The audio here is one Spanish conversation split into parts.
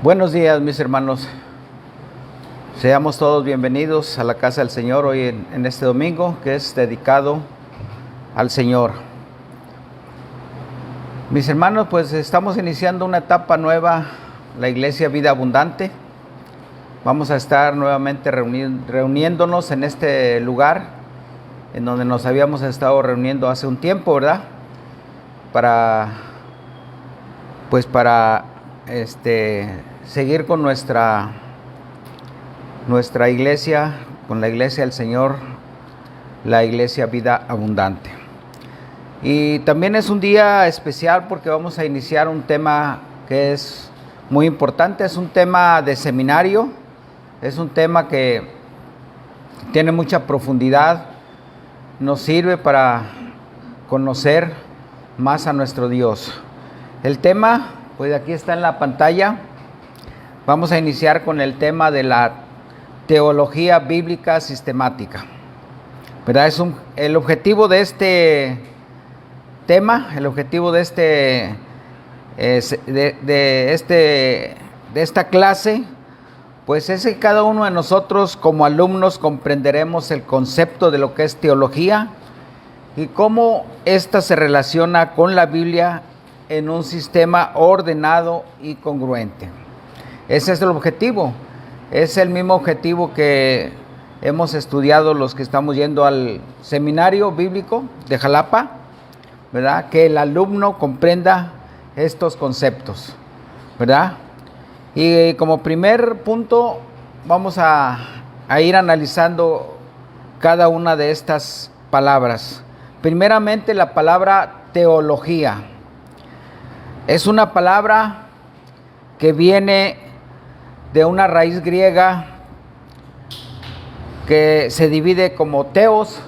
Buenos días, mis hermanos. Seamos todos bienvenidos a la casa del Señor hoy en este domingo que es dedicado al Señor. Mis hermanos, pues estamos iniciando una etapa nueva, la Iglesia Vida Abundante. Vamos a estar nuevamente reuniéndonos en este lugar en donde nos habíamos estado reuniendo hace un tiempo, ¿verdad? Para seguir con nuestra iglesia, con la iglesia del Señor, la Iglesia Vida Abundante. Y también es un día especial porque vamos a iniciar un tema que es muy importante, es un tema de seminario, es un tema que tiene mucha profundidad, nos sirve para conocer más a nuestro Dios. El tema, pues aquí está en la pantalla. Vamos a iniciar con el tema de la teología bíblica sistemática, ¿verdad? El objetivo de este tema, el objetivo de esta clase, pues es que cada uno de nosotros como alumnos comprenderemos el concepto de lo que es teología y cómo ésta se relaciona con la Biblia en un sistema ordenado y congruente. Ese es el objetivo, es el mismo objetivo que hemos estudiado los que estamos yendo al seminario bíblico de Jalapa, ¿verdad? Que el alumno comprenda estos conceptos, ¿verdad? Y como primer punto vamos a ir analizando cada una de estas palabras. Primeramente, la palabra teología. Es una palabra que viene de una raíz griega que se divide como teos,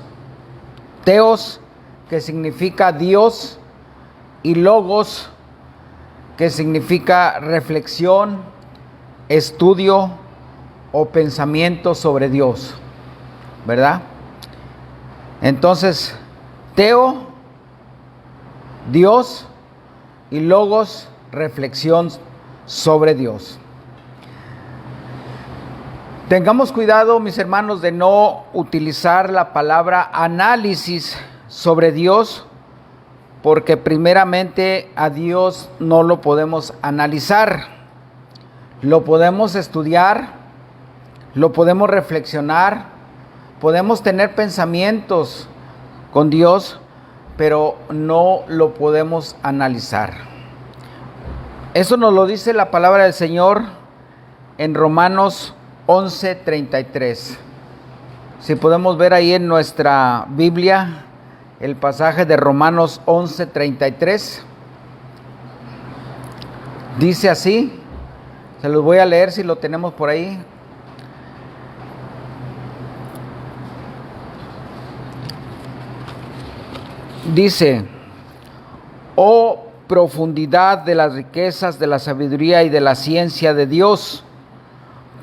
que significa Dios, y logos, que significa reflexión, estudio o pensamiento sobre Dios, ¿verdad? Entonces, teo, Dios, y logos, reflexión sobre Dios. Tengamos cuidado, mis hermanos, de no utilizar la palabra análisis sobre Dios, porque primeramente a Dios no lo podemos analizar, lo podemos estudiar, lo podemos reflexionar, podemos tener pensamientos con Dios, pero no lo podemos analizar. Eso nos lo dice la palabra del Señor en Romanos 11:33. Si podemos ver ahí en nuestra Biblia el pasaje de Romanos 11:33. Dice así, se los voy a leer si lo tenemos por ahí. Dice: oh profundidad de las riquezas de la sabiduría y de la ciencia de Dios,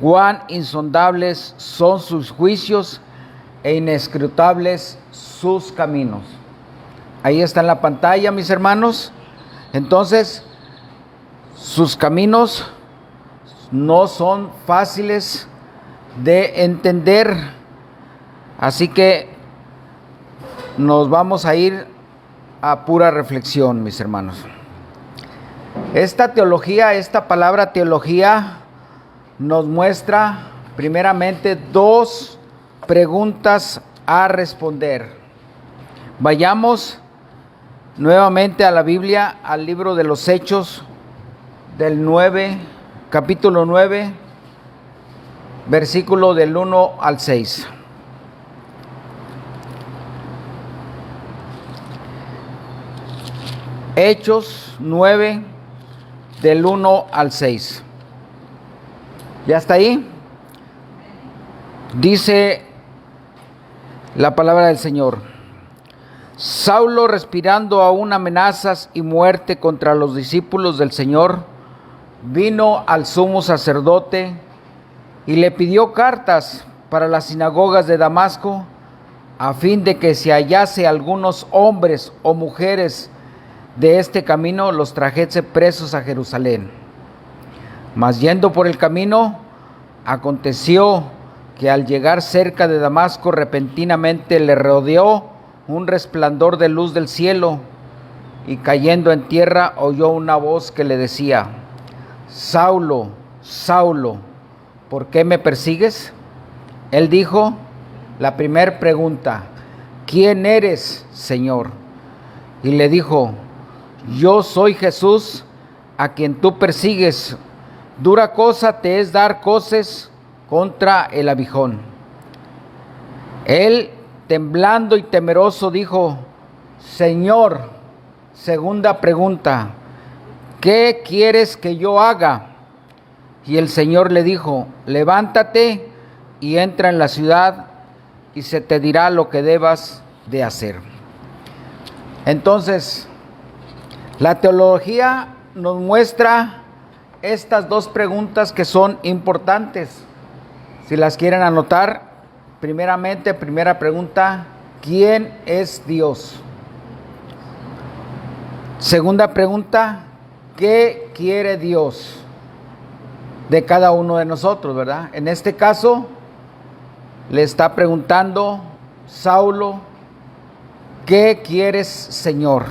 cuán insondables son sus juicios e inescrutables sus caminos. Ahí está en la pantalla, mis hermanos. Entonces, sus caminos no son fáciles de entender, así que nos vamos a ir a pura reflexión, mis hermanos. Esta teología, esta palabra teología, nos muestra primeramente dos preguntas a responder. Vayamos nuevamente a la Biblia, al libro de los Hechos, capítulo 9, versículo del 1 al 6. Hechos 9, del 1 al 6. ¿Ya está ahí? Dice la palabra del Señor: Saulo, respirando aún amenazas y muerte contra los discípulos del Señor, vino al sumo sacerdote y le pidió cartas para las sinagogas de Damasco, a fin de que si hallase algunos hombres o mujeres de este camino, los trajese presos a Jerusalén. Mas yendo por el camino, aconteció que al llegar cerca de Damasco, repentinamente le rodeó un resplandor de luz del cielo, y cayendo en tierra oyó una voz que le decía: Saulo, Saulo, ¿por qué me persigues? Él dijo la primera pregunta: ¿quién eres, Señor? Y le dijo: yo soy Jesús, a quien tú persigues. Dura cosa te es dar coces contra el aguijón. Él, temblando y temeroso, dijo: Señor, segunda pregunta, ¿qué quieres que yo haga? Y el Señor le dijo: levántate y entra en la ciudad, y se te dirá lo que debas de hacer. Entonces, la teología nos muestra estas dos preguntas que son importantes. Si las quieren anotar, primeramente, primera pregunta: ¿quién es Dios? Segunda pregunta: ¿qué quiere Dios de cada uno de nosotros, verdad? En este caso, le está preguntando Saulo: ¿qué quieres, Señor?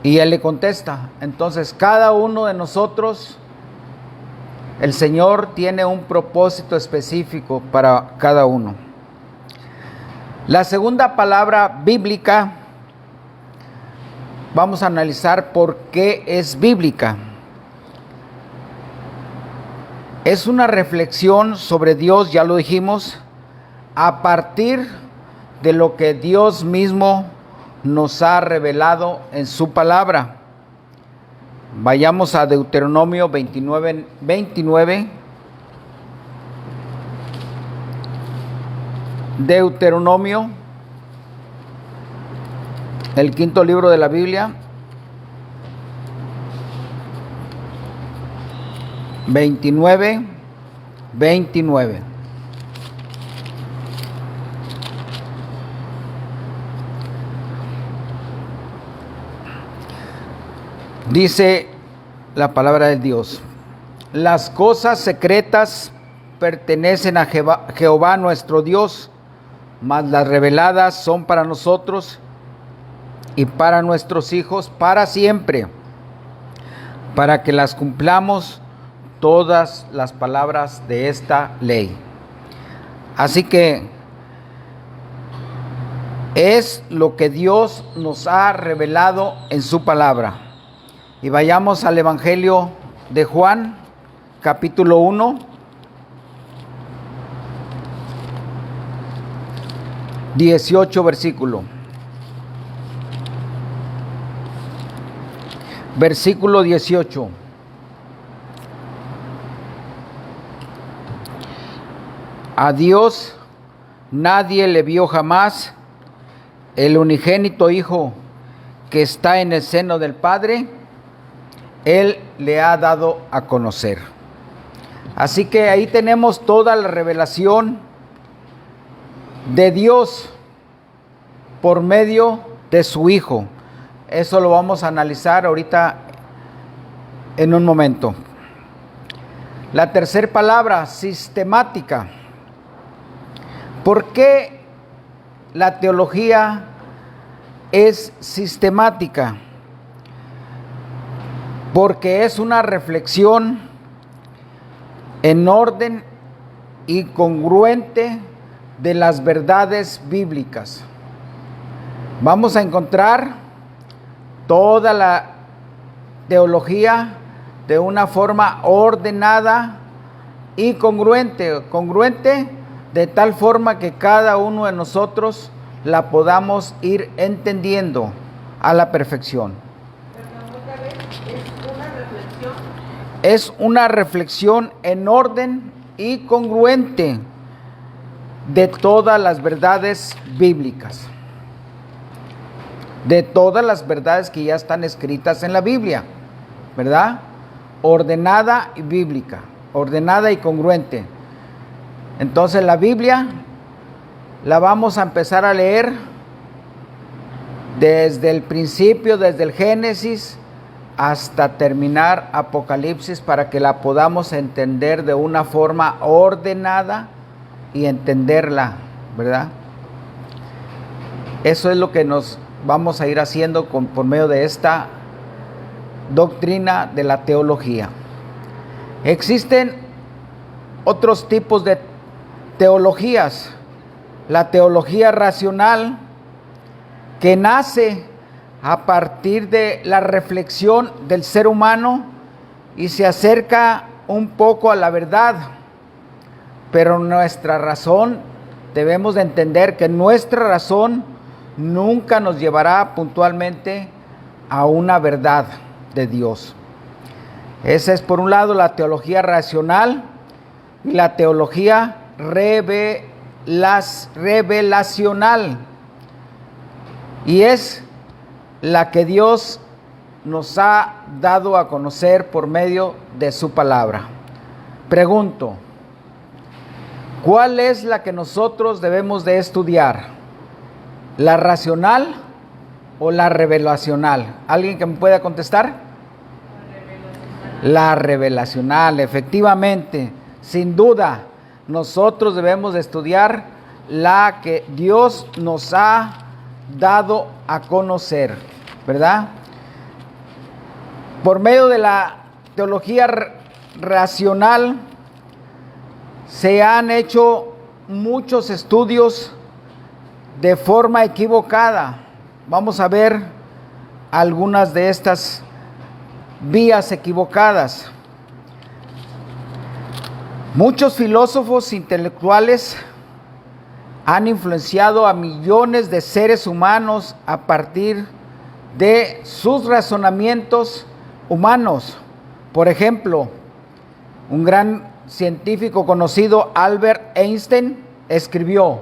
Y él le contesta. Entonces, cada uno de nosotros, el Señor tiene un propósito específico para cada uno. La segunda palabra bíblica, vamos a analizar por qué es bíblica. Es una reflexión sobre Dios, ya lo dijimos, a partir de lo que Dios mismo nos ha revelado en su palabra. Vayamos a Deuteronomio 29. Deuteronomio, el quinto libro de la Biblia, 29. Dice la palabra de Dios: las cosas secretas pertenecen a Jehová nuestro Dios, mas las reveladas son para nosotros y para nuestros hijos para siempre, para que las cumplamos todas las palabras de esta ley. Así que es lo que Dios nos ha revelado en su palabra. Y vayamos al Evangelio de Juan, capítulo 1. Versículo 18. A Dios nadie le vio jamás. El unigénito Hijo que está en el seno del Padre, Él le ha dado a conocer. Así que ahí tenemos toda la revelación de Dios por medio de su Hijo. Eso lo vamos a analizar ahorita en un momento. La tercera palabra, sistemática. ¿Por qué la teología es sistemática? Porque es una reflexión en orden y congruente de las verdades bíblicas. Vamos a encontrar toda la teología de una forma ordenada y congruente de tal forma que cada uno de nosotros la podamos ir entendiendo a la perfección. Es una reflexión en orden y congruente de todas las verdades bíblicas, de todas las verdades que ya están escritas en la Biblia, ¿verdad? Ordenada y bíblica, ordenada y congruente. Entonces la Biblia la vamos a empezar a leer desde el principio, desde el Génesis hasta terminar Apocalipsis para que la podamos entender de una forma ordenada y entenderla, ¿verdad? Eso es lo que nos vamos a ir haciendo por medio de esta doctrina de la teología. Existen otros tipos de teologías. La teología racional, que nace a partir de la reflexión del ser humano y se acerca un poco a la verdad, pero nuestra razón, debemos de entender que nuestra razón nunca nos llevará puntualmente a una verdad de Dios. Esa es por un lado la teología racional y la teología revelacional, y es la que Dios nos ha dado a conocer por medio de su palabra. Pregunto, ¿cuál es la que nosotros debemos de estudiar? ¿La racional o la revelacional? ¿Alguien que me pueda contestar? La revelacional, efectivamente, sin duda, nosotros debemos de estudiar la que Dios nos ha dado a conocer, ¿verdad? Por medio de la teología racional se han hecho muchos estudios de forma equivocada. Vamos a ver algunas de estas vías equivocadas. Muchos filósofos intelectuales han influenciado a millones de seres humanos a partir de sus razonamientos humanos. Por ejemplo, un gran científico conocido, Albert Einstein, escribió: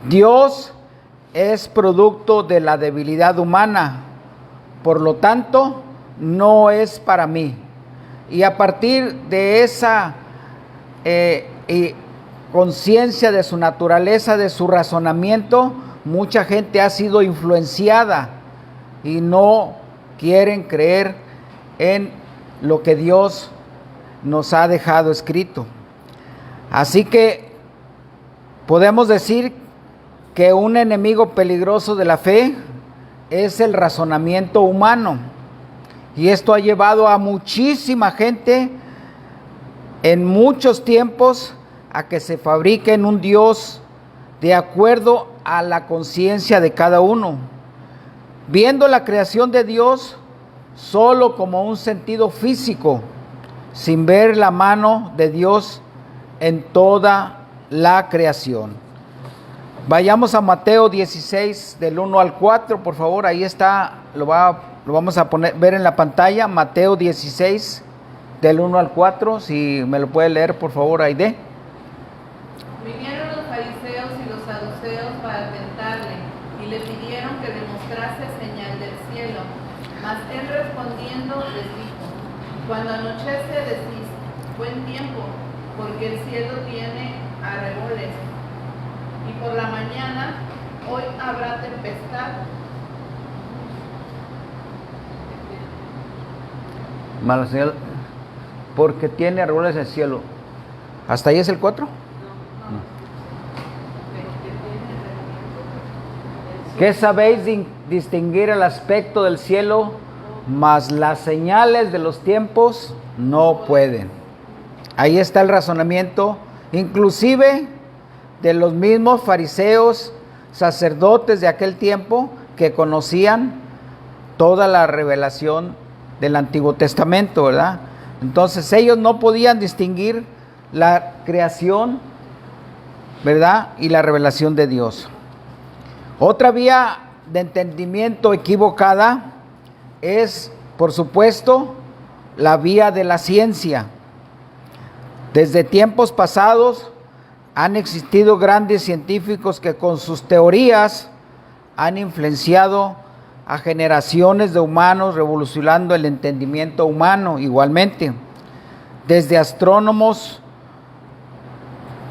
Dios es producto de la debilidad humana, por lo tanto, no es para mí. Y a partir de esa conciencia de su naturaleza, de su razonamiento, mucha gente ha sido influenciada y no quieren creer en lo que Dios nos ha dejado escrito. Así que podemos decir que un enemigo peligroso de la fe es el razonamiento humano, y esto ha llevado a muchísima gente en muchos tiempos a que se fabriquen un Dios de acuerdo a la conciencia de cada uno, viendo la creación de Dios solo como un sentido físico, sin ver la mano de Dios en toda la creación. Vayamos a Mateo 16, del 1 al 4, por favor. Ahí está, lo vamos a ver en la pantalla. Mateo 16, del 1 al 4, si me lo puede leer, por favor, Aide. Vinieron los fariseos y los saduceos para tentarle, y le pidieron que demostrase señal del cielo. Mas él respondiendo les dijo: cuando anochece decís, buen tiempo, porque el cielo tiene arreboles, y por la mañana, hoy habrá tempestad. Mala señal, porque tiene arreboles en el cielo. ¿Hasta ahí es el 4? ¿Qué sabéis distinguir el aspecto del cielo? Mas las señales de los tiempos no pueden. Ahí está el razonamiento, inclusive de los mismos fariseos, sacerdotes de aquel tiempo, que conocían toda la revelación del Antiguo Testamento, ¿verdad? Entonces ellos no podían distinguir la creación, ¿verdad?, y la revelación de Dios. Otra vía de entendimiento equivocada es, por supuesto, la vía de la ciencia. Desde tiempos pasados han existido grandes científicos que con sus teorías han influenciado a generaciones de humanos, revolucionando el entendimiento humano igualmente. Desde astrónomos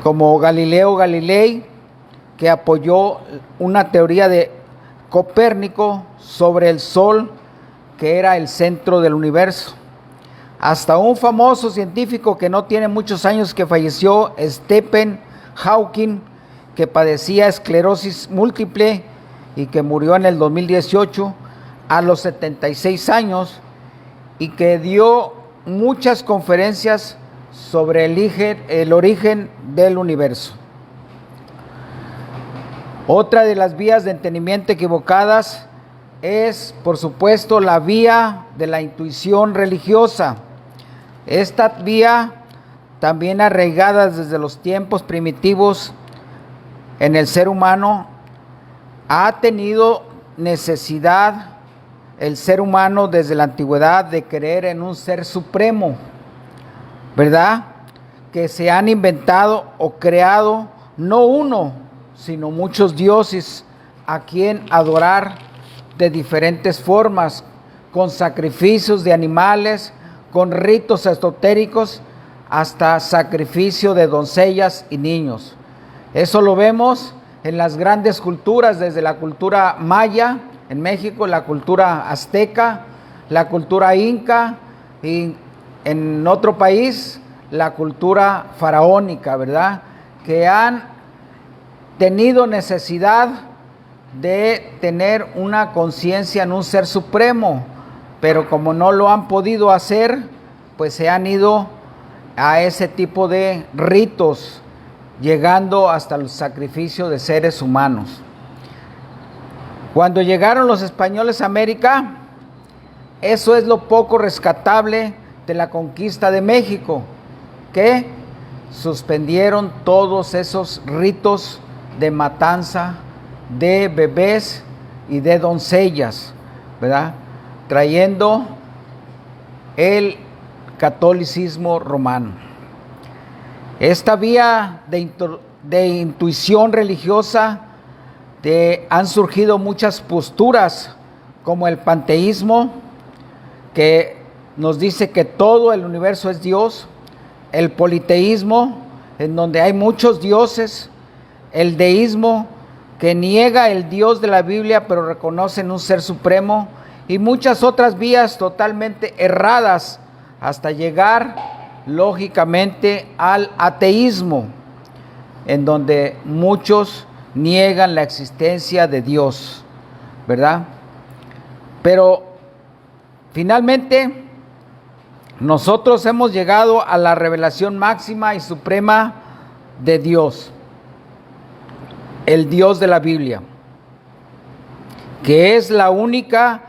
como Galileo Galilei, que apoyó una teoría de Copérnico sobre el Sol que era el centro del universo. Hasta un famoso científico que no tiene muchos años que falleció, Stephen Hawking, que padecía esclerosis múltiple y que murió en el 2018 a los 76 años y que dio muchas conferencias sobre el origen del universo. Otra de las vías de entendimiento equivocadas es, por supuesto, la vía de la intuición religiosa. Esta vía, también arraigada desde los tiempos primitivos en el ser humano, ha tenido necesidad el ser humano desde la antigüedad de creer en un ser supremo, ¿verdad? Que se han inventado o creado no uno, sino muchos dioses a quien adorar de diferentes formas, con sacrificios de animales, con ritos esotéricos, hasta sacrificio de doncellas y niños. Eso lo vemos en las grandes culturas, desde la cultura maya en México, la cultura azteca, la cultura inca y en otro país la cultura faraónica, ¿verdad? Que han tenido necesidad de tener una conciencia en un ser supremo, pero como no lo han podido hacer, pues se han ido a ese tipo de ritos, llegando hasta el sacrificio de seres humanos. Cuando llegaron los españoles a América, eso es lo poco rescatable de la conquista de México, que suspendieron todos esos ritos de matanza de bebés y de doncellas, ¿verdad? Trayendo el catolicismo romano. Esta vía de intuición religiosa han surgido muchas posturas, como el panteísmo, que nos dice que todo el universo es Dios, el politeísmo, en donde hay muchos dioses, el deísmo, que niega el Dios de la Biblia, pero reconocen un ser supremo, y muchas otras vías totalmente erradas, hasta llegar, lógicamente, al ateísmo, en donde muchos niegan la existencia de Dios, ¿verdad? Pero finalmente nosotros hemos llegado a la revelación máxima y suprema de Dios, el Dios de la Biblia, que es la única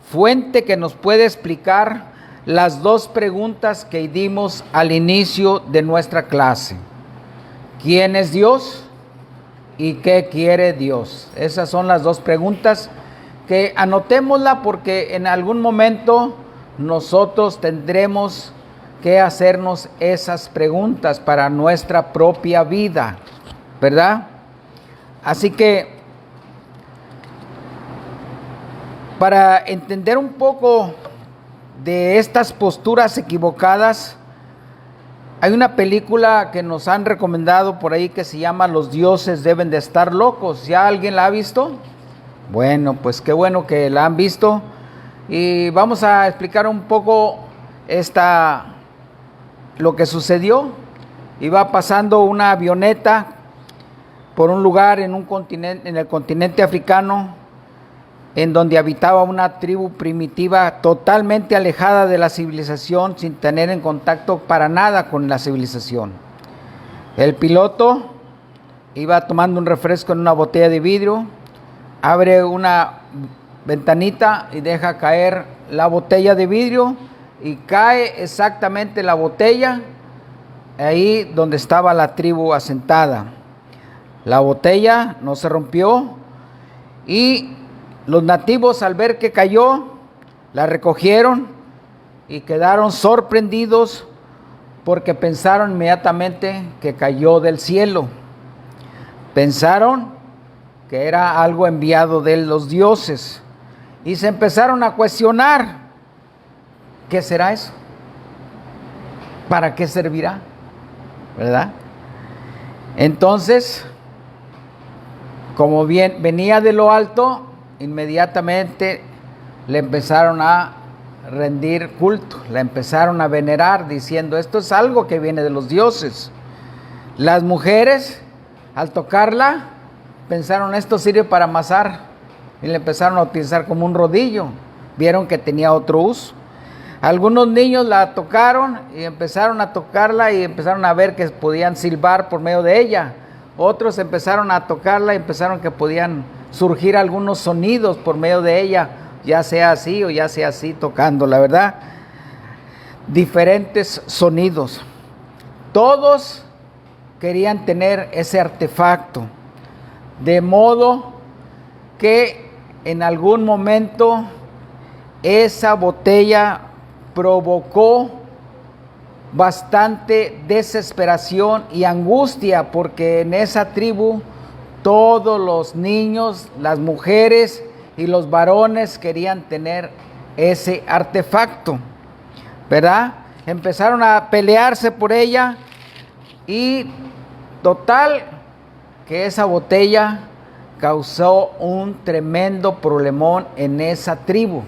fuente que nos puede explicar las dos preguntas que dimos al inicio de nuestra clase. ¿Quién es Dios? ¿Y qué quiere Dios? Esas son las dos preguntas que anotémosla, porque en algún momento nosotros tendremos que hacernos esas preguntas para nuestra propia vida, ¿verdad? Así que para entender un poco de estas posturas equivocadas, hay una película que nos han recomendado por ahí que se llama Los dioses deben de estar locos. ¿Ya alguien la ha visto? Bueno, pues qué bueno que la han visto. Y vamos a explicar un poco lo que sucedió. Iba pasando una avioneta por un lugar en el continente africano, en donde habitaba una tribu primitiva totalmente alejada de la civilización, sin tener en contacto para nada con la civilización. El piloto iba tomando un refresco en una botella de vidrio, abre una ventanita y deja caer la botella de vidrio, y cae exactamente la botella ahí donde estaba la tribu asentada. La botella no se rompió, y los nativos, al ver que cayó, la recogieron y quedaron sorprendidos, porque pensaron inmediatamente que cayó del cielo. Pensaron que era algo enviado de los dioses, y se empezaron a cuestionar: ¿qué será eso? ¿Para qué servirá? ¿Verdad? Entonces, como bien venía de lo alto, inmediatamente le empezaron a rendir culto, la empezaron a venerar, diciendo, esto es algo que viene de los dioses. Las mujeres, al tocarla, pensaron, esto sirve para amasar, y le empezaron a utilizar como un rodillo. Vieron que tenía otro uso. Algunos niños la tocaron y empezaron a tocarla y empezaron a ver que podían silbar por medio de ella. Otros empezaron a tocarla y empezaron que podían surgir algunos sonidos por medio de ella, ya sea así o ya sea así, tocándola, ¿verdad? Diferentes sonidos. Todos querían tener ese artefacto, de modo que en algún momento esa botella provocó bastante desesperación y angustia, porque en esa tribu todos los niños, las mujeres y los varones querían tener ese artefacto, ¿verdad? Empezaron a pelearse por ella y total que esa botella causó un tremendo problemón en esa tribu.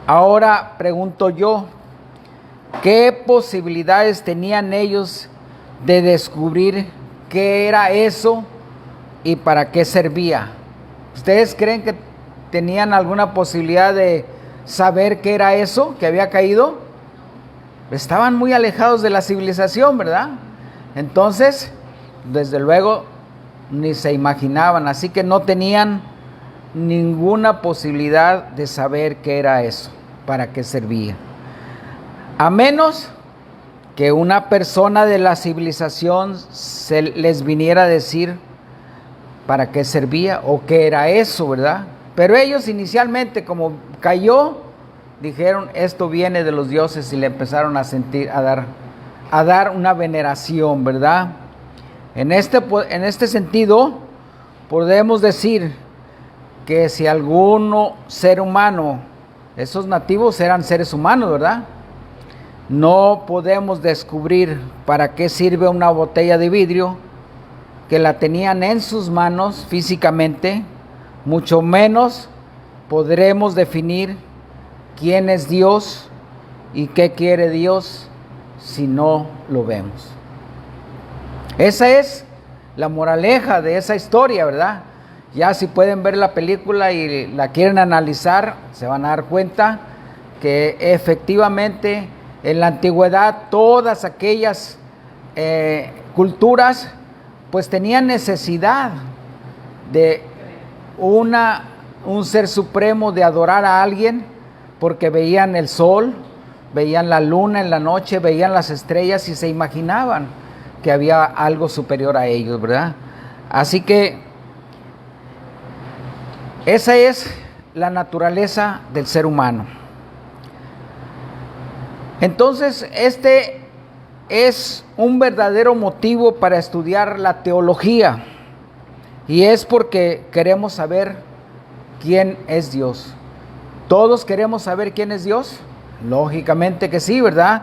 Ahora pregunto yo, ¿qué posibilidades tenían ellos de descubrir qué era eso y para qué servía? ¿Ustedes creen que tenían alguna posibilidad de saber qué era eso que había caído? Estaban muy alejados de la civilización, ¿verdad? Entonces, desde luego, ni se imaginaban, así que no tenían ninguna posibilidad de saber qué era eso, para qué servía. A menos que una persona de la civilización se les viniera a decir para qué servía o qué era eso, ¿verdad? Pero ellos inicialmente, como cayó, dijeron, esto viene de los dioses, y le empezaron a dar una veneración, ¿verdad? En este sentido, podemos decir que si alguno ser humano, esos nativos eran seres humanos, ¿verdad? No podemos descubrir para qué sirve una botella de vidrio que la tenían en sus manos físicamente, mucho menos podremos definir quién es Dios y qué quiere Dios si no lo vemos. Esa es la moraleja de esa historia, ¿verdad? Ya si pueden ver la película y la quieren analizar, se van a dar cuenta que efectivamente en la antigüedad todas aquellas culturas pues tenían necesidad de un ser supremo, de adorar a alguien, porque veían el sol, veían la luna en la noche, veían las estrellas y se imaginaban que había algo superior a ellos, ¿verdad? Así que esa es la naturaleza del ser humano. Entonces, este es un verdadero motivo para estudiar la teología, y es porque queremos saber quién es Dios. ¿Todos queremos saber quién es Dios? Lógicamente que sí, ¿verdad?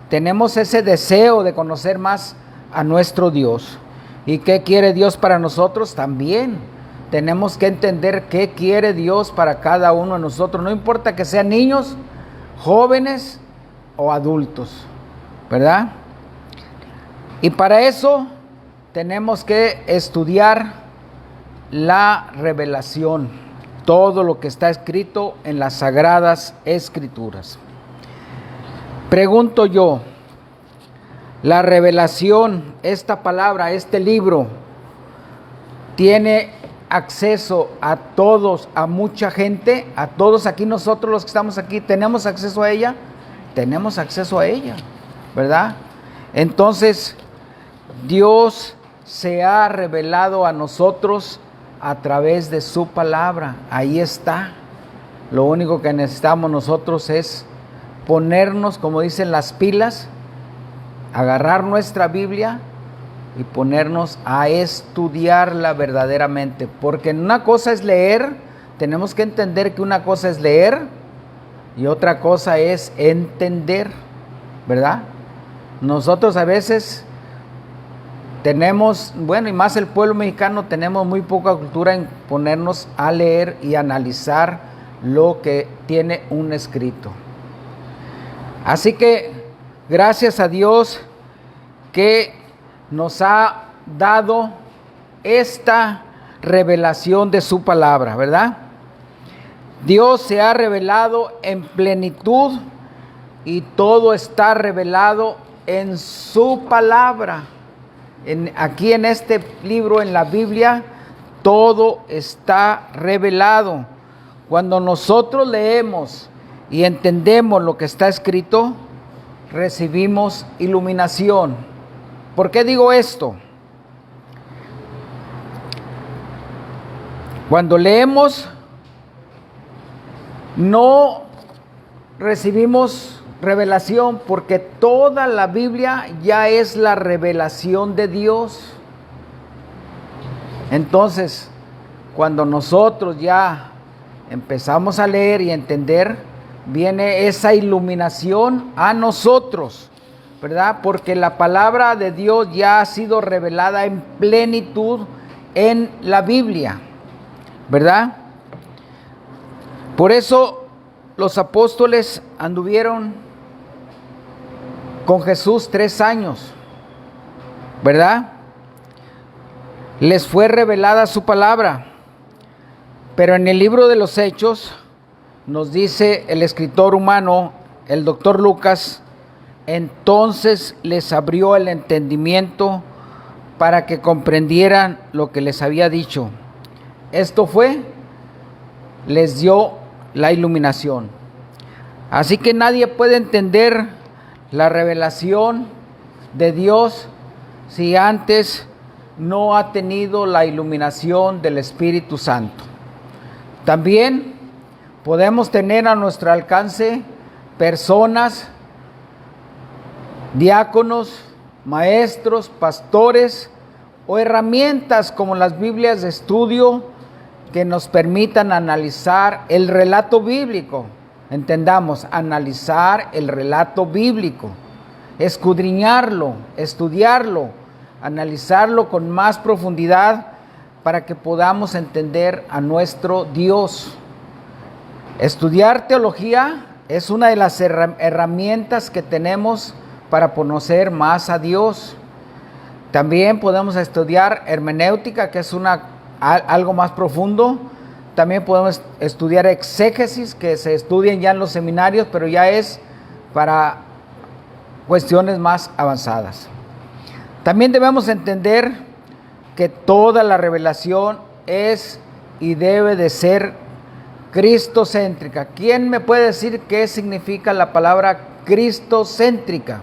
Tenemos ese deseo de conocer más a nuestro Dios. ¿Y qué quiere Dios para nosotros? También tenemos que entender qué quiere Dios para cada uno de nosotros. No importa que sean niños, jóvenes o adultos, ¿verdad? Y para eso tenemos que estudiar la revelación, todo lo que está escrito en las Sagradas Escrituras. Pregunto yo, la revelación, esta palabra, este libro, ¿tiene acceso a todos, a mucha gente? ¿A todos aquí nosotros los que estamos aquí tenemos acceso a ella? Tenemos acceso a ella, ¿verdad? Entonces, Dios se ha revelado a nosotros a través de su palabra. Ahí está. Lo único que necesitamos nosotros es ponernos, como dicen, las pilas, agarrar nuestra Biblia y ponernos a estudiarla verdaderamente. Porque una cosa es leer, tenemos que entender que una cosa es leer y otra cosa es entender, ¿verdad? Nosotros a veces tenemos, bueno, y más el pueblo mexicano, tenemos muy poca cultura en ponernos a leer y analizar lo que tiene un escrito. Así que gracias a Dios que nos ha dado esta revelación de su palabra, ¿verdad? Dios se ha revelado en plenitud y todo está revelado en su palabra. Aquí en este libro, en la Biblia, todo está revelado. Cuando nosotros leemos y entendemos lo que está escrito, recibimos iluminación. ¿Por qué digo esto? Cuando leemos, no recibimos revelación, porque toda la Biblia ya es la revelación de Dios. Entonces, cuando nosotros ya empezamos a leer y entender, viene esa iluminación a nosotros, ¿verdad? Porque la palabra de Dios ya ha sido revelada en plenitud en la Biblia, ¿verdad? Por eso los apóstoles anduvieron con Jesús 3 años, ¿verdad? Les fue revelada su palabra, pero en el libro de los Hechos nos dice el escritor humano, el doctor Lucas, entonces les abrió el entendimiento para que comprendieran lo que les había dicho. Esto fue, les dio la iluminación. Así que nadie puede entender la revelación de Dios si antes no ha tenido la iluminación del Espíritu Santo. También podemos tener a nuestro alcance personas, diáconos, maestros, pastores o herramientas como las Biblias de estudio que nos permitan analizar el relato bíblico. Entendamos, analizar el relato bíblico, escudriñarlo, estudiarlo, analizarlo con más profundidad para que podamos entender a nuestro Dios. Estudiar teología es una de las herramientas que tenemos para conocer más a Dios. También podemos estudiar hermenéutica, que es algo más profundo. También podemos estudiar exégesis, que se estudian ya en los seminarios, pero ya es para cuestiones más avanzadas. También debemos entender que toda la revelación es y debe de ser cristocéntrica. ¿Quién me puede decir qué significa la palabra cristocéntrica?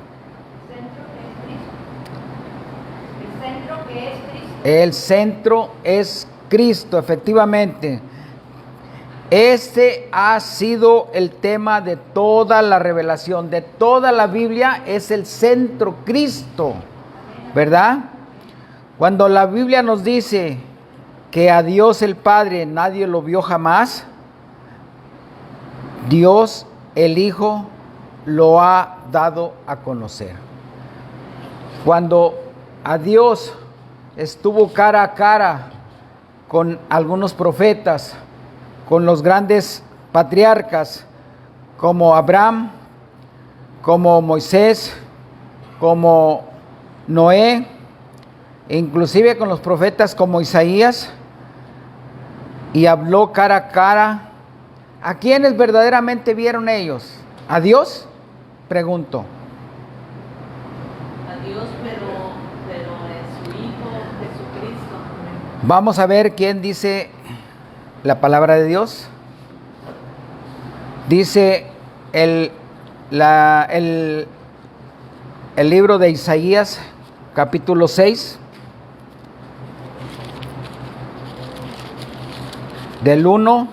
El centro es Cristo, efectivamente. Este ha sido el tema de toda la revelación, de toda la Biblia, es el centro Cristo, ¿verdad? Cuando la Biblia nos dice que a Dios el Padre nadie lo vio jamás, Dios el Hijo lo ha dado a conocer. Cuando a Dios estuvo cara a cara con algunos profetas, con los grandes patriarcas como Abraham, como Moisés, como Noé, e inclusive con los profetas como Isaías, y habló cara a cara. ¿A quiénes verdaderamente vieron ellos? ¿A Dios? Pregunto. A Dios, pero en su Hijo Jesucristo. Vamos a ver quién dice la palabra de Dios. Dice el libro de Isaías, capítulo 6, del 1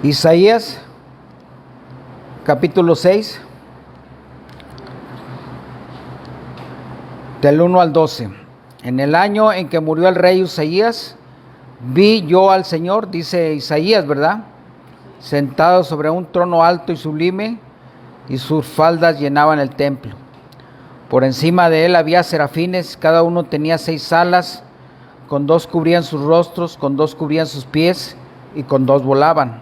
Isaías, capítulo 6, del 1 al 12. En el año en que murió el rey Usaías, vi yo al Señor, dice Isaías, ¿verdad? Sentado sobre un trono alto y sublime, y sus faldas llenaban el templo. Por encima de él había serafines, cada uno tenía 6 alas, con 2 cubrían sus rostros, con 2 cubrían sus pies, y con 2 volaban.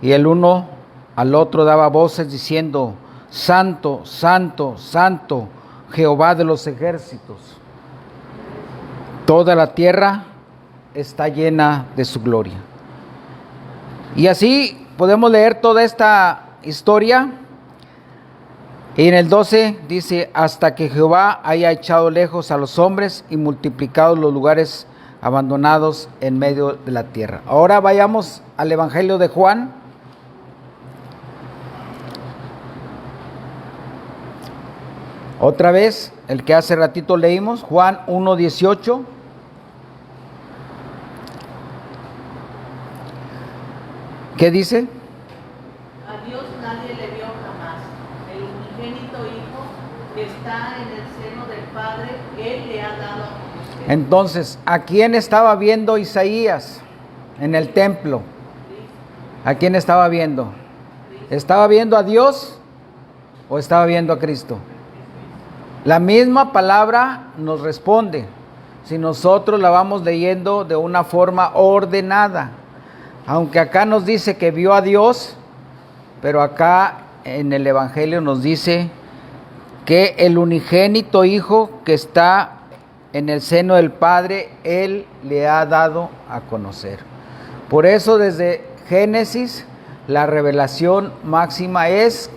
Y el uno al otro daba voces diciendo: Santo, Santo, Santo, Jehová de los ejércitos. Toda la tierra está llena de su gloria. Y así podemos leer toda esta historia. Y en el 12 dice: hasta que Jehová haya echado lejos a los hombres y multiplicado los lugares abandonados en medio de la tierra. Ahora vayamos al Evangelio de Juan. Otra vez, el que hace ratito leímos, Juan 1:18. ¿Qué dice? A Dios nadie le vio jamás. El unigénito Hijo que está en el seno del Padre, Él le ha dado a conocer. Entonces, ¿a quién estaba viendo Isaías en el templo? ¿A quién estaba viendo? ¿Estaba viendo a Dios o estaba viendo a Cristo? La misma palabra nos responde si nosotros la vamos leyendo de una forma ordenada. Aunque acá nos dice que vio a Dios, pero acá en el Evangelio nos dice que el unigénito Hijo que está en el seno del Padre, Él le ha dado a conocer. Por eso desde Génesis la revelación máxima es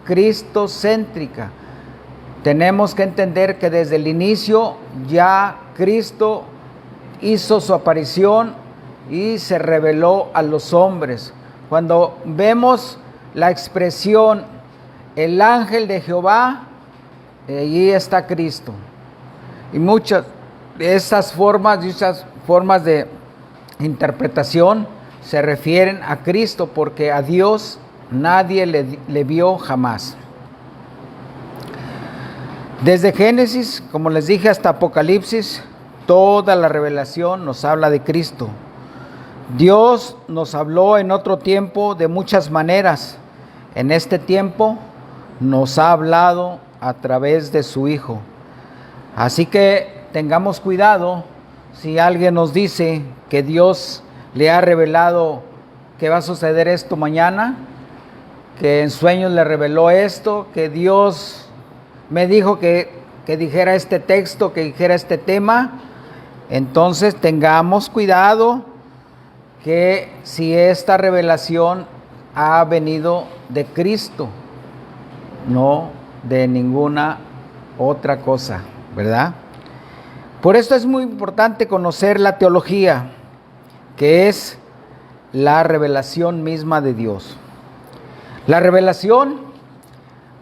cristocéntrica. Tenemos que entender que desde el inicio ya Cristo hizo su aparición y se reveló a los hombres. Cuando vemos la expresión el ángel de Jehová, allí está Cristo. Y muchas de esas formas de interpretación se refieren a Cristo, porque a Dios nadie le vio jamás. Desde Génesis, como les dije, hasta Apocalipsis, toda la revelación nos habla de Cristo. Dios nos habló en otro tiempo de muchas maneras. En este tiempo nos ha hablado a través de su Hijo. Así que tengamos cuidado si alguien nos dice que Dios le ha revelado que va a suceder esto mañana, que en sueños le reveló esto, que Dios me dijo que dijera este texto, que dijera este tema. Entonces tengamos cuidado que si esta revelación ha venido de Cristo, no de ninguna otra cosa, ¿verdad? Por esto es muy importante conocer la teología, que es la revelación misma de Dios. La revelación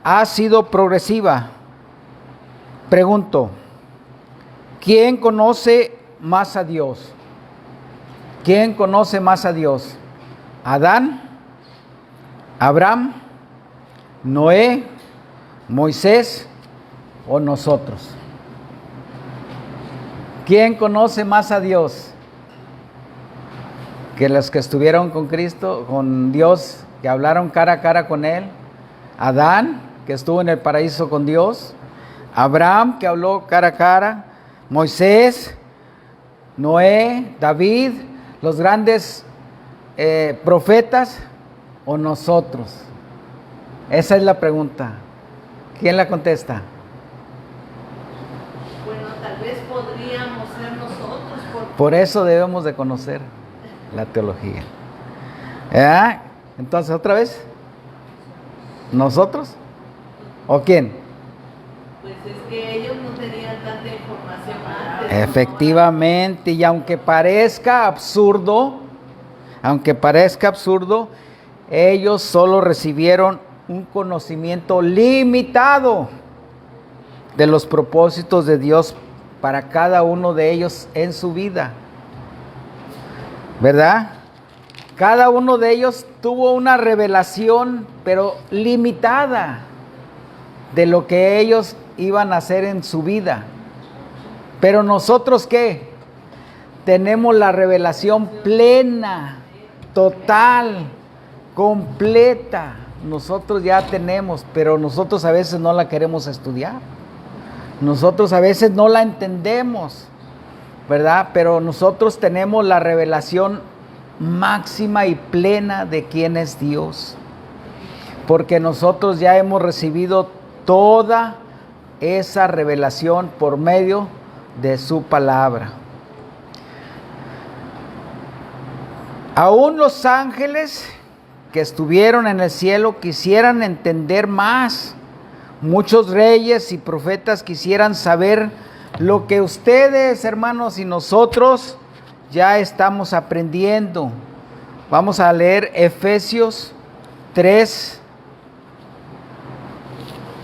ha sido progresiva. Pregunto, ¿quién conoce más a Dios? ¿Quién conoce más a Dios? ¿Adán? ¿Abraham? ¿Noé? ¿Moisés? ¿O nosotros? ¿Quién conoce más a Dios? Que los que estuvieron con Cristo, con Dios, que hablaron cara a cara con Él. Adán, que estuvo en el paraíso con Dios. Abraham, que habló cara a cara. Moisés, Noé, David, los grandes profetas, o nosotros. Esa es la pregunta. ¿Quién la contesta? Bueno, tal vez podríamos ser nosotros. Por eso debemos de conocer la teología. ¿Ah? Entonces, otra vez, ¿nosotros? ¿O quién? Pues es que ellos no tenían tanta información antes. Efectivamente, y aunque parezca absurdo, ellos solo recibieron un conocimiento limitado de los propósitos de Dios para cada uno de ellos en su vida, ¿verdad? Cada uno de ellos tuvo una revelación, pero limitada, de lo que ellos iban a hacer en su vida. Pero nosotros, ¿qué? Tenemos la revelación plena, total, completa nosotros ya tenemos, pero nosotros a veces no la queremos estudiar. Nosotros a veces no la entendemos, ¿verdad? Pero nosotros tenemos la revelación máxima y plena de quién es Dios. Porque nosotros ya hemos recibido toda esa revelación por medio de su palabra. Aún los ángeles que estuvieron en el cielo quisieran entender más. Muchos reyes y profetas quisieran saber lo que ustedes, hermanos, y nosotros ya estamos aprendiendo. Vamos a leer Efesios 3,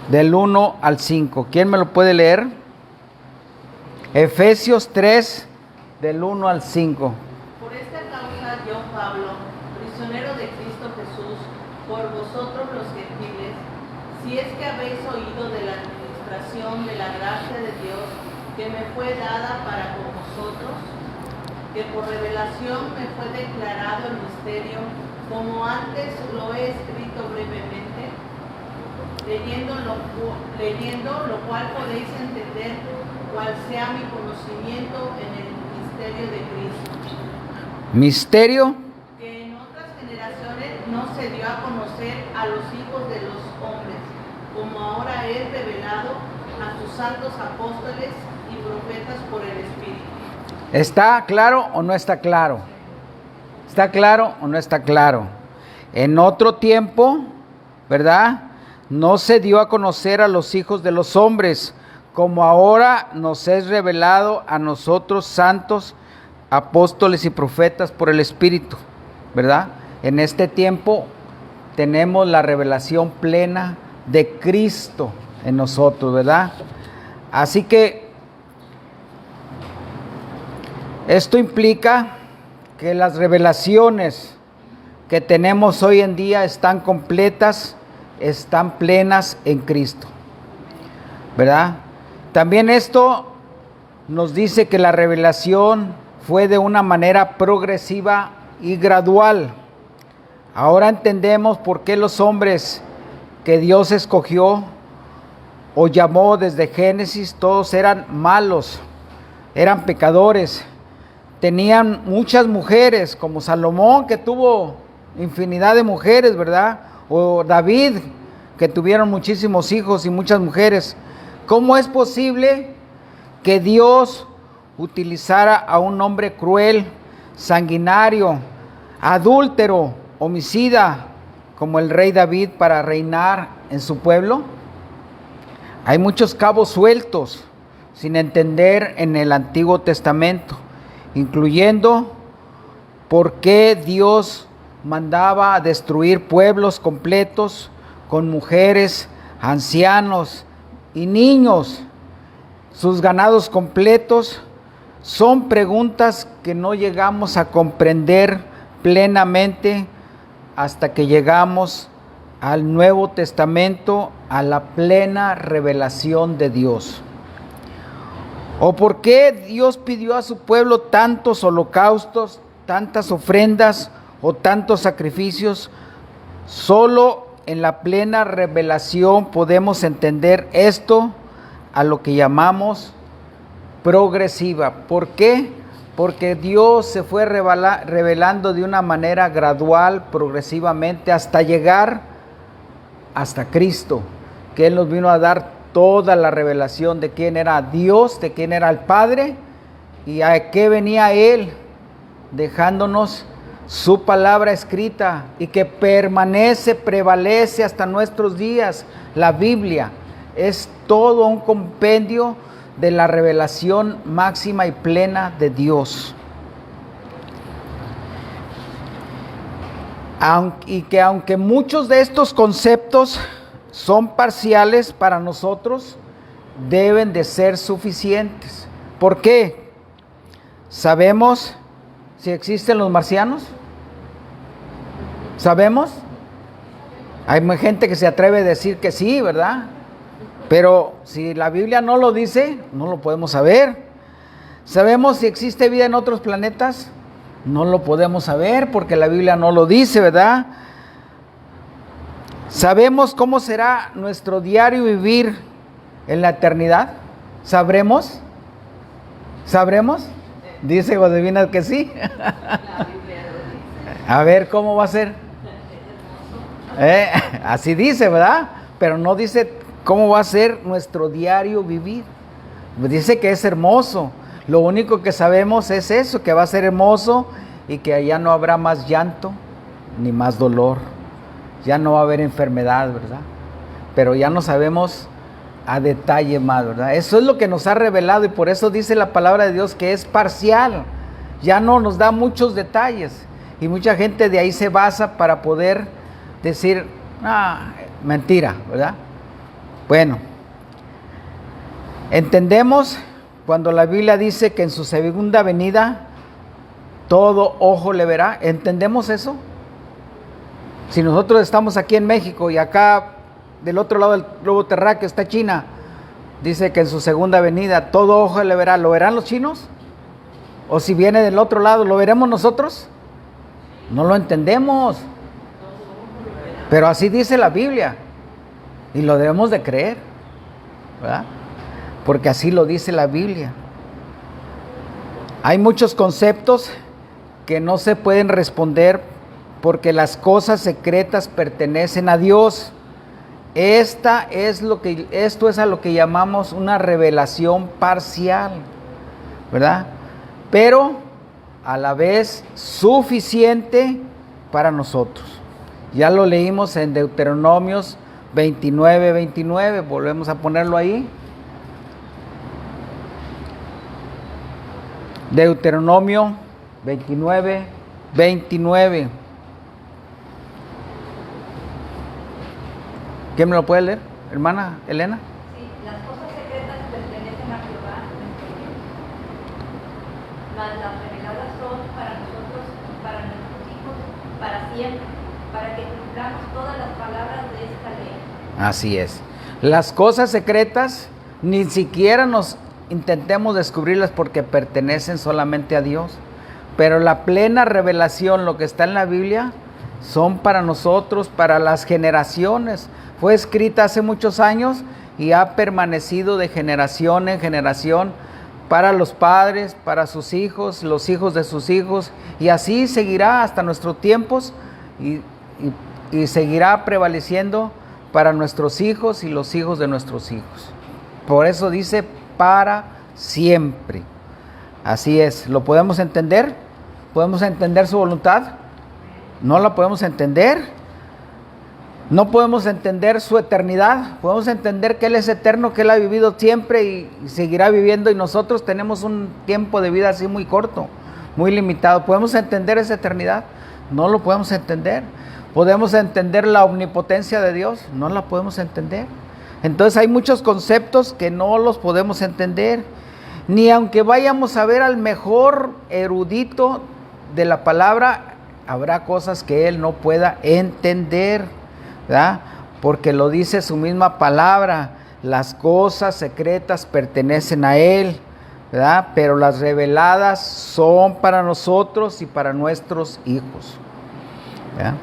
del 1 al 5. ¿Quién me lo puede leer? Efesios 3, del 1 al 5. Por esta causa yo, Pablo, prisionero de Cristo Jesús, por vosotros los gentiles, si es que habéis oído de la administración de la gracia de Dios que me fue dada para con vosotros, que por revelación me fue declarado el misterio, como antes lo he escrito brevemente, leyendo lo cual podéis entender cuál sea mi conocimiento en el misterio de Cristo. Misterio Que en otras generaciones no se dio a conocer a los hijos de los hombres, como ahora es revelado a sus santos apóstoles y profetas por el Espíritu. ¿Está claro o no está claro? ¿Está claro o no está claro? En otro tiempo, ¿verdad? No se dio a conocer a los hijos de los hombres, como ahora nos es revelado a nosotros santos, apóstoles y profetas por el Espíritu, ¿verdad? En este tiempo tenemos la revelación plena de Cristo en nosotros, ¿verdad? Así que esto implica que las revelaciones que tenemos hoy en día están completas, están plenas en Cristo, ¿verdad? También esto nos dice que la revelación fue de una manera progresiva y gradual. Ahora entendemos por qué los hombres que Dios escogió o llamó desde Génesis, todos eran malos, eran pecadores, tenían muchas mujeres, como Salomón, que tuvo infinidad de mujeres, ¿verdad? O David, que tuvieron muchísimos hijos y muchas mujeres. ¿Cómo es posible que Dios utilizara a un hombre cruel, sanguinario, adúltero, homicida, como el rey David para reinar en su pueblo? Hay muchos cabos sueltos sin entender en el Antiguo Testamento, incluyendo por qué Dios mandaba destruir pueblos completos con mujeres, ancianos y niños, sus ganados completos. Son preguntas que no llegamos a comprender plenamente hasta que llegamos al Nuevo Testamento, a la plena revelación de Dios. ¿O por qué Dios pidió a su pueblo tantos holocaustos, tantas ofrendas o tantos sacrificios? Solo en la plena revelación podemos entender esto, a lo que llamamos progresiva. ¿Por qué? Porque Dios se fue revelando de una manera gradual, progresivamente, hasta llegar hasta Cristo, que Él nos vino a dar toda la revelación de quién era Dios, de quién era el Padre y a qué venía Él, dejándonos su palabra escrita y que prevalece hasta nuestros días. La Biblia es todo un compendio de la revelación máxima y plena de Dios. Aunque muchos de estos conceptos son parciales para nosotros, deben de ser suficientes. ¿Por qué? ¿Sabemos si existen los marcianos? ¿Sabemos? Hay gente que se atreve a decir que sí, ¿verdad? Pero si la Biblia no lo dice, no lo podemos saber. ¿Sabemos si existe vida en otros planetas? No lo podemos saber porque la Biblia no lo dice, ¿verdad? ¿Sabemos cómo será nuestro diario vivir en la eternidad? ¿Sabremos? ¿Sabremos? Dice Josefina que sí. A ver, ¿cómo va a ser? Así dice, ¿verdad? Pero no dice cómo va a ser nuestro diario vivir. Dice que es hermoso. Lo único que sabemos es eso, que va a ser hermoso y que allá no habrá más llanto ni más dolor. Ya no va a haber enfermedad, ¿verdad? Pero ya no sabemos a detalle más, ¿verdad? Eso es lo que nos ha revelado y por eso dice la palabra de Dios que es parcial. Ya no nos da muchos detalles y mucha gente de ahí se basa para poder decir, mentira, ¿verdad? Bueno, entendemos cuando la Biblia dice que en su segunda venida todo ojo le verá. ¿Entendemos eso? Si nosotros estamos aquí en México y acá del otro lado del globo terráqueo está China, dice que en su segunda venida todo ojo le verá. ¿Lo verán los chinos? ¿O si viene del otro lado, lo veremos nosotros? No lo entendemos. Pero así dice la Biblia y lo debemos de creer, ¿verdad? Porque así lo dice la Biblia. Hay muchos conceptos que no se pueden responder porque las cosas secretas pertenecen a Dios. Esto es a lo que llamamos una revelación parcial, ¿verdad? Pero a la vez suficiente para nosotros. Ya lo leímos en Deuteronomios 29, volvemos a ponerlo ahí. Deuteronomio 29. ¿Quién me lo puede leer? Hermana Elena. Sí, las cosas secretas pertenecen a Jehová, mas las reveladas son para nosotros, para nuestros hijos, para siempre, para que cumplamos todas las palabras de esta ley. Así es. Las cosas secretas ni siquiera nos intentemos descubrirlas porque pertenecen solamente a Dios. Pero la plena revelación, lo que está en la Biblia, son para nosotros, para las generaciones. Fue escrita hace muchos años y ha permanecido de generación en generación para los padres, para sus hijos, los hijos de sus hijos, y así seguirá hasta nuestros tiempos y seguirá prevaleciendo para nuestros hijos y los hijos de nuestros hijos. Por eso dice para siempre. Así es. ¿Lo podemos entender? ¿Podemos entender su voluntad? No la podemos entender. No podemos entender su eternidad. Podemos entender que Él es eterno, que Él ha vivido siempre y seguirá viviendo, y nosotros tenemos un tiempo de vida así muy corto, muy limitado. ¿Podemos entender esa eternidad? No lo podemos entender. ¿Podemos entender la omnipotencia de Dios? No la podemos entender. Entonces hay muchos conceptos que no los podemos entender. Ni aunque vayamos a ver al mejor erudito de la palabra, habrá cosas que él no pueda entender, ¿verdad? Porque lo dice su misma palabra, las cosas secretas pertenecen a Él, ¿verdad? Pero las reveladas son para nosotros y para nuestros hijos, ¿verdad?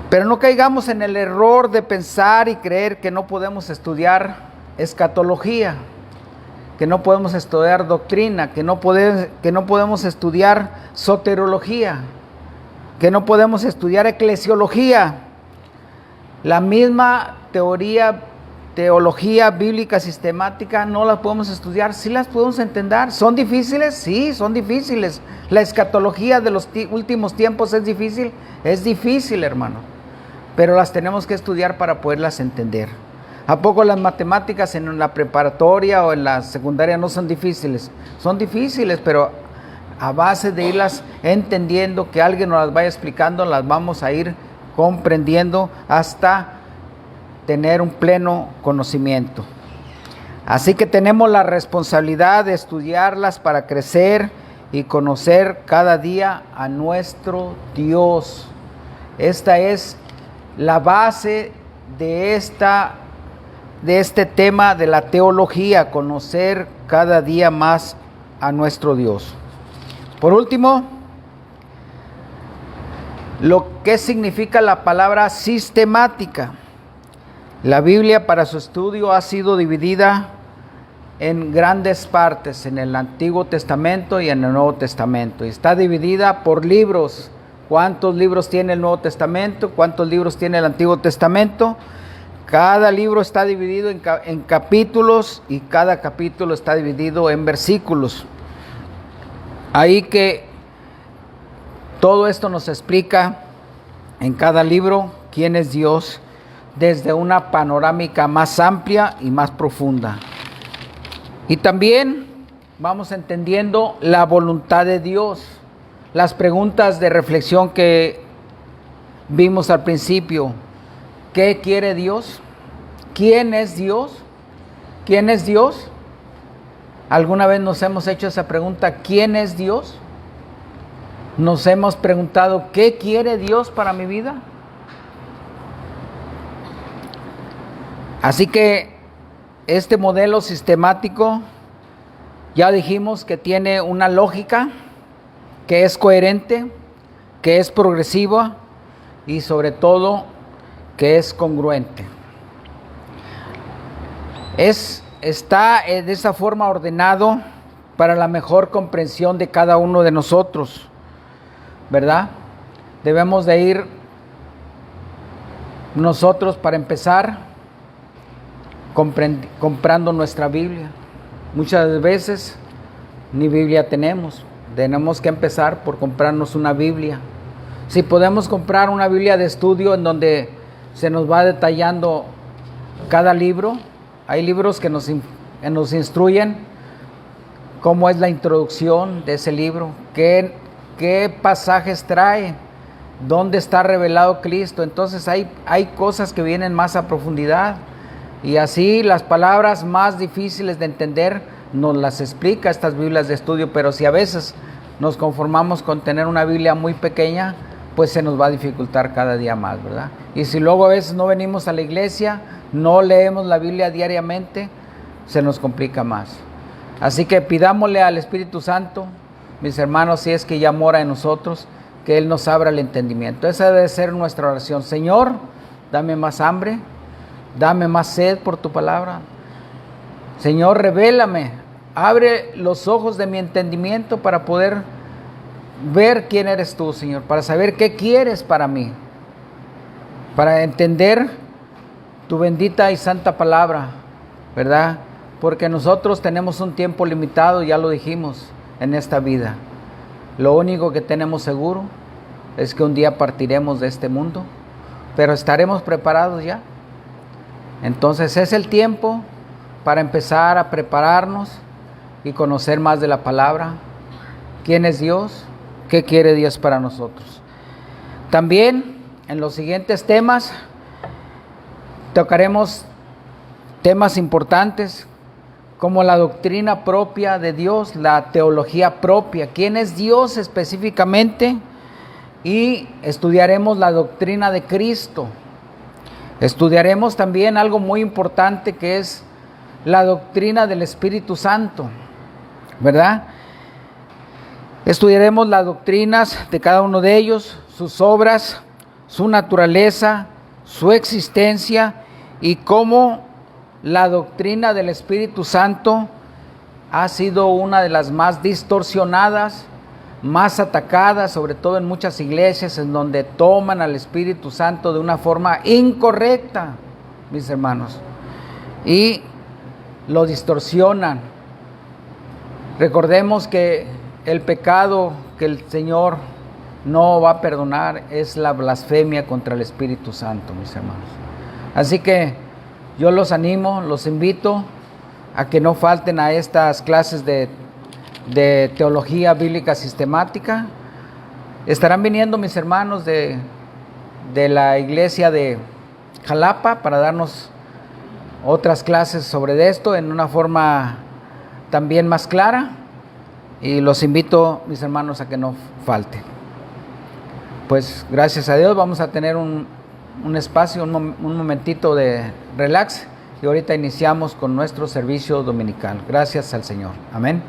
Pero no caigamos en el error de pensar y creer que no podemos estudiar escatología, que no podemos estudiar doctrina, que no podemos estudiar soterología, que no podemos estudiar eclesiología. La misma teología bíblica sistemática no la podemos estudiar, sí las podemos entender. ¿Son difíciles? Sí, son difíciles. La escatología de los últimos tiempos es difícil, hermano. Pero las tenemos que estudiar para poderlas entender. ¿A poco las matemáticas en la preparatoria o en la secundaria no son difíciles? Son difíciles, pero a base de irlas entendiendo, que alguien nos las vaya explicando, las vamos a ir comprendiendo hasta tener un pleno conocimiento. Así que tenemos la responsabilidad de estudiarlas para crecer y conocer cada día a nuestro Dios. Esta es la base de este tema de la teología, conocer cada día más a nuestro Dios. Por último, Lo que significa la palabra sistemática. La Biblia para su estudio ha sido dividida en grandes partes, en el Antiguo Testamento y en el Nuevo Testamento. Y está dividida por libros. ¿Cuántos libros tiene el Nuevo Testamento? ¿Cuántos libros tiene el Antiguo Testamento? Cada libro está dividido en capítulos y cada capítulo está dividido en versículos. Ahí que todo esto nos explica en cada libro quién es Dios desde una panorámica más amplia y más profunda. Y también vamos entendiendo la voluntad de Dios. Las preguntas de reflexión que vimos al principio. ¿Qué quiere Dios? ¿Quién es Dios? ¿Quién es Dios? ¿Alguna vez nos hemos hecho esa pregunta? ¿Quién es Dios? Nos hemos preguntado, ¿qué quiere Dios para mi vida? Así que este modelo sistemático, ya dijimos que tiene una lógica, que es coherente, que es progresiva y sobre todo que es congruente. Está de esa forma ordenado para la mejor comprensión de cada uno de nosotros, ¿verdad? Debemos de ir nosotros para empezar comprando nuestra Biblia. Muchas veces ni Biblia tenemos que empezar por comprarnos una Biblia. Si podemos comprar una Biblia de estudio en donde se nos va detallando cada libro, hay libros que nos instruyen cómo es la introducción de ese libro, qué pasajes trae, dónde está revelado Cristo. Entonces hay cosas que vienen más a profundidad y así las palabras más difíciles de entender nos las explica estas Biblias de estudio, pero si a veces nos conformamos con tener una Biblia muy pequeña, pues se nos va a dificultar cada día más, ¿verdad? Y si luego a veces no venimos a la iglesia, no leemos la Biblia diariamente, se nos complica más. Así que pidámosle al Espíritu Santo, mis hermanos, si es que ya mora en nosotros, que Él nos abra el entendimiento. Esa debe ser nuestra oración. Señor, dame más hambre, dame más sed por tu palabra. Señor, revélame, abre los ojos de mi entendimiento para poder ver quién eres tú, Señor, para saber qué quieres para mí, para entender tu bendita y santa palabra, ¿verdad? Porque nosotros tenemos un tiempo limitado, ya lo dijimos, en esta vida. Lo único que tenemos seguro es que un día partiremos de este mundo, pero estaremos preparados ya. Entonces es el tiempo para empezar a prepararnos y conocer más de la palabra. ¿Quién es Dios? ¿Qué quiere Dios para nosotros? También en los siguientes temas tocaremos temas importantes como la doctrina propia de Dios, la teología propia, quién es Dios específicamente, y estudiaremos la doctrina de Cristo. Estudiaremos también algo muy importante que es la doctrina del Espíritu Santo, ¿verdad? Estudiaremos las doctrinas de cada uno de ellos, sus obras, su naturaleza, su existencia y cómo la doctrina del Espíritu Santo ha sido una de las más distorsionadas, más atacadas, sobre todo en muchas iglesias en donde toman al Espíritu Santo de una forma incorrecta, mis hermanos, y lo distorsionan. Recordemos que el pecado que el Señor no va a perdonar es la blasfemia contra el Espíritu Santo, mis hermanos. Así que yo los animo, los invito a que no falten a estas clases de teología bíblica sistemática. Estarán viniendo mis hermanos de la iglesia de Jalapa para darnos otras clases sobre esto en una forma también más clara. Y los invito, mis hermanos, a que no falten. Pues gracias a Dios vamos a tener un espacio, un momentito de relax. Y ahorita iniciamos con nuestro servicio dominical. Gracias al Señor. Amén.